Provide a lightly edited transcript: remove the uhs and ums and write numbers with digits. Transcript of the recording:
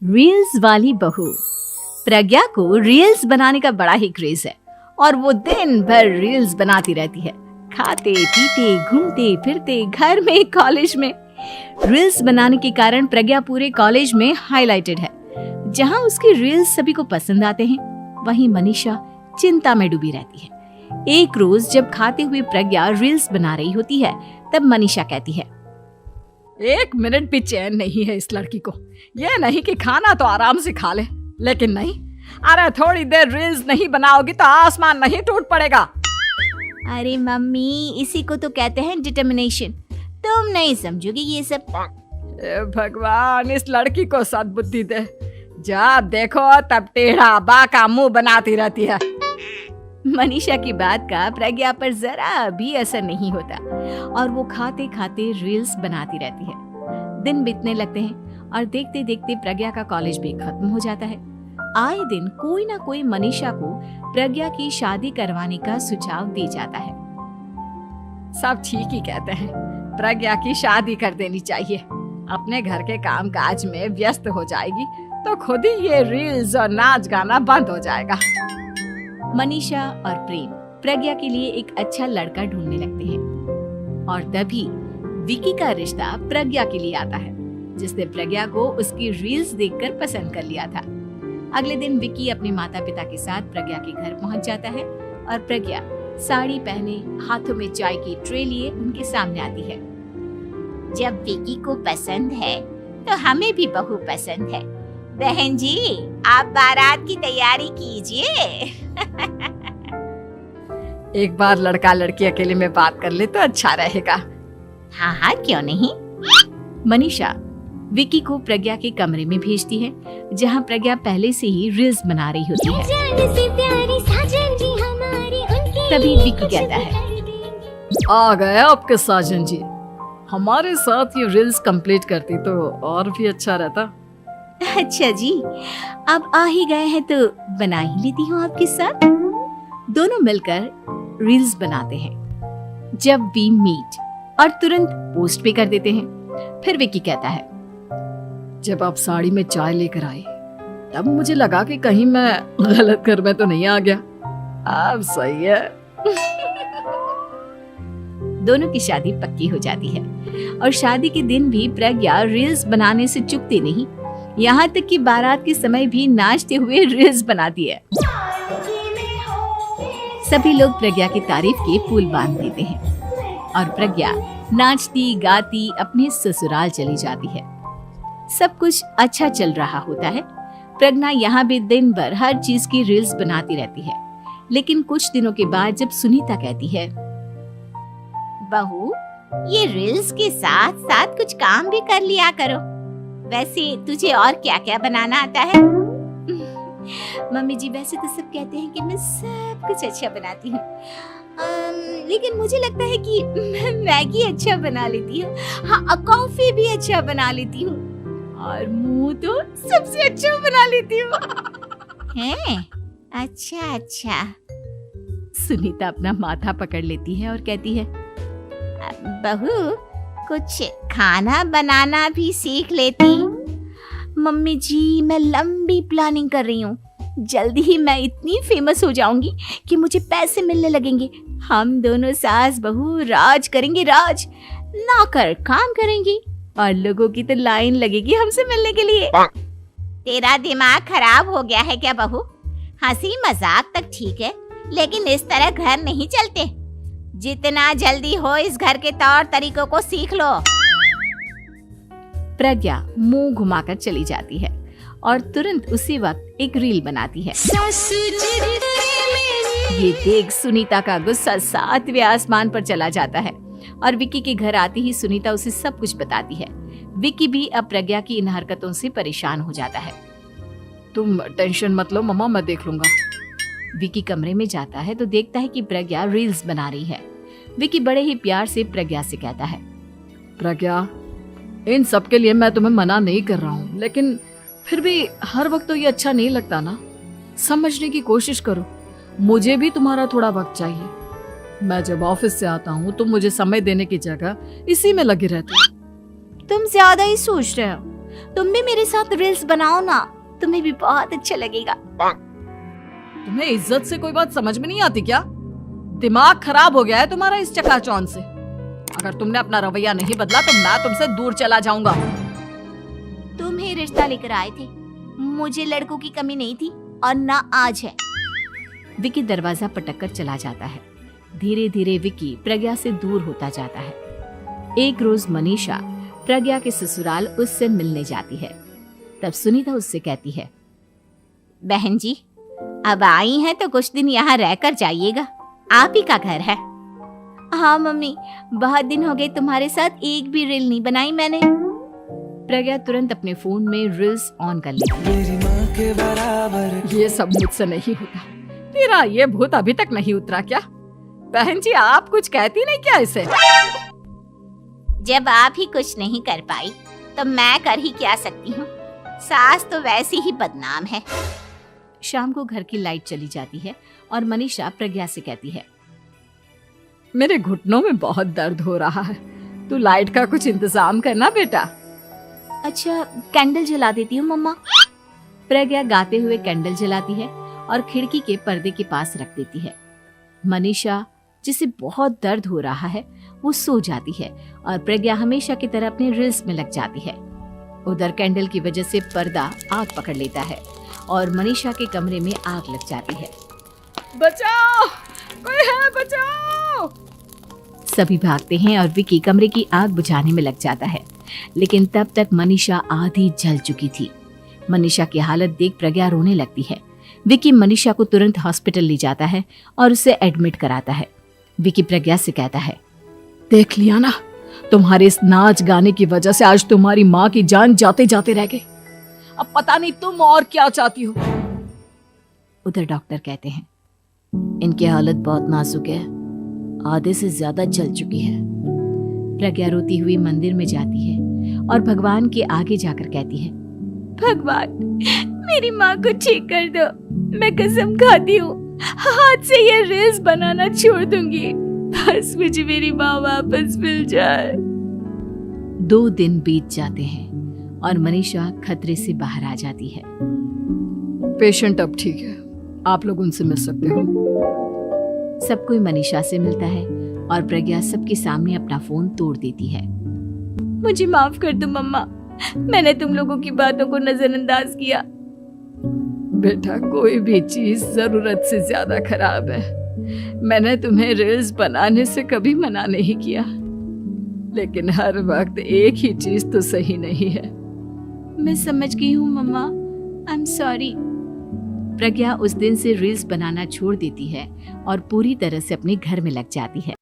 Reels वाली बहू। प्रज्ञा को रील्स बनाने का बड़ा ही क्रेज है और वो दिन भर रील्स बनाती रहती है। खाते पीते घूमते फिरते घर में कॉलेज में रील्स बनाने के कारण प्रज्ञा पूरे कॉलेज में हाईलाइटेड है। जहां उसकी रील्स सभी को पसंद आते हैं, वहीं मनीषा चिंता में डूबी रहती है। एक रोज जब खाते हुए प्रज्ञा रील्स बना रही होती है, तब मनीषा कहती है, 1 मिनट भी चैन नहीं है इस लड़की को। ये नहीं कि खाना तो आराम से खा ले, लेकिन नहीं, अरे थोड़ी देर रील्स नहीं बनाओगी तो आसमान नहीं टूट पड़ेगा। अरे मम्मी, इसी को तो कहते हैं डिटर्मिनेशन। तुम नहीं समझोगी ये सब। भगवान, इस लड़की को सद्बुद्धि दे। जब देखो तब टेढ़ा बाका मुंह बनाती रहती है। मनीषा की बात का प्रज्ञा पर जरा भी असर नहीं होता और वो खाते खाते रील्स बनाती रहती है। दिन बीतने लगते हैं और देखते देखते प्रज्ञा का कॉलेज भी खत्म हो जाता है। आए दिन कोई ना कोई मनीषा को प्रज्ञा की शादी करवाने का सुझाव दे जाता है। सब ठीक ही कहते हैं, प्रज्ञा की शादी कर देनी चाहिए। अपने घर के काम काज में व्यस्त हो जाएगी तो खुद ही ये रील्स और नाच गाना बंद हो जाएगा। मनीषा और प्रेम प्रज्ञा के लिए एक अच्छा लड़का ढूंढने लगते हैं और तभी विकी का रिश्ता प्रज्ञा के लिए आता है, जिसने प्रज्ञा को उसकी रील्स देखकर पसंद कर लिया था। अगले दिन विकी अपने माता पिता के साथ प्रज्ञा के घर पहुंच जाता है और प्रज्ञा साड़ी पहने हाथों में चाय की ट्रे लिए उनके सामने आती है। जब विकी को पसंद है तो हमें भी बहू पसंद है। बहन जी, आप बारात की तैयारी कीजिए। एक बार लड़का लड़की अकेले में बात कर ले तो अच्छा रहेगा। हाँ हाँ, क्यों नहीं। मनीषा विकी को प्रज्ञा के कमरे में भेजती है, जहां प्रज्ञा पहले से ही रील्स बना रही होती है। तभी विकी कहता है, आ गए आपके साजन जी। हमारे साथ ये रील्स कंप्लीट करती तो और भी अच्छा रहता। अच्छा जी, अब आ ही गए हैं तो बना ही लेती हूँ आपके साथ। दोनों मिलकर रील्स बनाते हैं। जब वी मीट और तुरंत पोस्ट भी कर देते हैं। फिर विकी कहता है, जब आप साड़ी में चाय लेकर आए तब मुझे लगा कि कहीं मैं गलत घर में तो नहीं आ गया। अब सही है। दोनों की शादी पक्की हो जाती है और शादी के दिन भी प्रज्ञा रील्स बनाने से चूकती नहीं। यहाँ तक कि बारात के समय भी नाचते हुए रील्स बनाती है। सभी लोग प्रज्ञा की तारीफ के पुल बांध देते हैं और प्रज्ञा नाचती गाती अपने ससुराल चली जाती है। सब कुछ अच्छा चल रहा होता है। प्रज्ञा यहाँ भी दिन भर हर चीज की रील्स बनाती रहती है। लेकिन कुछ दिनों के बाद जब सुनीता कहती है, बहू, ये रील्स के साथ साथ कुछ काम भी कर लिया करो। वैसे तुझे और क्या क्या बनाना आता है? मम्मी जी, वैसे तो सब कहते हैं कि मैं सब कुछ अच्छा बनाती हूँ, लेकिन मुझे लगता है कि मैं मैगी अच्छा बना लेती हूँ। हाँ, कॉफी भी अच्छा बना लेती हूँ और मुंह तो सबसे अच्छा बना लेती हूँ। हैं? अच्छा अच्छा। सुनीता अपना माथा पकड़ लेती है और कहती है, बहू, कुछ खाना बनाना भी सीख लेती। मम्मी जी, मैं लंबी प्लानिंग कर रही हूँ। जल्दी ही मैं इतनी फेमस हो जाऊंगी कि मुझे पैसे मिलने लगेंगे। हम दोनों सास बहू राज करेंगे, राज नौकर काम करेंगे और लोगों की तो लाइन लगेगी हमसे मिलने के लिए। तेरा दिमाग खराब हो गया है क्या बहू? हंसी मजाक तक ठीक है, लेकिन इस तरह घर नहीं चलते। जितना जल्दी हो इस घर के तौर तरीकों को सीख लो। प्रज्ञा मुंह घुमाकर चली जाती है और तुरंत उसी वक्त एक रील बनाती है। ये देख सुनीता का गुस्सा 7वें आसमान पर चला जाता है और विकी के घर आती ही सुनीता उसे सब कुछ बताती है। विकी भी अब प्रज्ञा की इन हरकतों से परेशान हो जाता है। तुम टेंशन मत लो मम्मा, मैं देख लूंगा। विकी कमरे में जाता है तो देखता है कि प्रज्ञा रील्स बना रही है। विकी बड़े ही प्यार से प्रज्ञा से कहता है, प्रज्ञा, इन सब के लिए मैं तुम्हें मना नहीं कर रहा हूँ, लेकिन फिर भी हर वक्त तो ये अच्छा नहीं लगता ना। समझने की कोशिश करो, मुझे भी तुम्हारा थोड़ा वक्त चाहिए। मैं जब ऑफिस से आता हूँ तो मुझे समय देने की जगह इसी में लगी रहती हूँ। तुम ज्यादा ही सोच रहे हो। तुम भी मेरे साथ रील्स बनाओ ना, तुम्हें भी बहुत अच्छा लगेगा। तुम्हें इज्जत से कोई बात समझ में नहीं आती क्या? दिमाग खराब हो गया है तुम्हारा इस चकाचौंध से। अगर तुमने अपना रवैया नहीं बदला तो मैं तुमसे दूर चला जाऊंगा। तुम ही रिश्ता लेकर आए थे, मुझे लड़कों की कमी नहीं थी और ना आज है। विकी दरवाजा पटककर चला जाता है। धीरे धीरे विकी प्रज्ञा से दूर होता जाता है। एक रोज मनीषा प्रज्ञा के ससुराल उससे मिलने जाती है। तब सुनीता उससे कहती है, बहन जी, अब आई हैं तो कुछ दिन यहाँ रहकर जाइएगा, आप ही का घर है। हाँ मम्मी, बहुत दिन हो गए तुम्हारे साथ एक भी रील नहीं बनाई मैंने। प्रज्ञा तुरंत अपने फोन में रील्स ऑन कर लेती है। ये सब मुझसे नहीं होता। तेरा ये भूत अभी तक नहीं उतरा क्या? बहन जी, आप कुछ कहती नहीं क्या इसे? जब आप ही कुछ नहीं कर पाई तो मैं कर ही क्या सकती हूँ। सास तो वैसी ही बदनाम है। शाम को घर की लाइट चली जाती है और मनीषा प्रज्ञा से कहती है, मेरे घुटनों में बहुत दर्द हो रहा है, तू लाइट का कुछ इंतजाम करना बेटा। अच्छा, कैंडल जला देती हूँ मम्मा। प्रज्ञा गाते हुए कैंडल जलाती है और खिड़की के पर्दे के पास रख देती है। मनीषा, जिसे बहुत दर्द हो रहा है, वो सो जाती है और प्रज्ञा हमेशा की तरह अपने रील्स में लग जाती है। उधर कैंडल की वजह से पर्दा आग पकड़ लेता है और मनीषा के कमरे में आग लग जाती है। बचाओ, कोई है, बचाओ। सभी भागते हैं और विकी कमरे की आग बुझाने में लग जाता है, लेकिन तब तक मनीषा आधी जल चुकी थी। मनीषा की हालत देख प्रज्ञा रोने लगती है। विकी मनीषा को तुरंत हॉस्पिटल ले जाता है और उसे एडमिट कराता है। विकी प्रज्ञा से कहता है, देख लिया ना, तुम्हारे इस नाच गाने की वजह से आज तुम्हारी माँ की जान जाते जाते रह गई। अब पता नहीं तुम और क्या चाहती हो। उधर डॉक्टर कहते हैं, इनकी हालत बहुत नाजुक है, आधे से ज्यादा जल चुकी है। प्रज्ञा रोती हुई मंदिर में जाती है और भगवान के आगे जाकर कहती है, भगवान, मेरी माँ को ठीक कर दो। मैं कसम खाती हूँ, हाथ से ये रील्स बनाना छोड़ दूंगी। बस मुझे मेरी माँ वापस मिल जाए। 2 दिन बीत जाते हैं और मनीषा खतरे से बाहर आ जाती है। पेशेंट अब ठीक है, आप लोग उनसे मिल सकते हो। सब कोई मनीषा से मिलता है और प्रज्ञा सबके सामने अपना फोन तोड़ देती है। मुझे माफ कर दो मम्मा, मैंने तुम लोगों की बातों को नजरअंदाज किया। बेटा, कोई भी चीज जरूरत से ज्यादा खराब है। मैंने तुम्हें रील्स बनाने से कभी मना नहीं किया, लेकिन हर वक्त एक ही चीज तो सही नहीं है। मैं समझ गई हूँ मम्मा, आई एम सॉरी। प्रज्ञा उस दिन से रील्स बनाना छोड़ देती है और पूरी तरह से अपने घर में लग जाती है।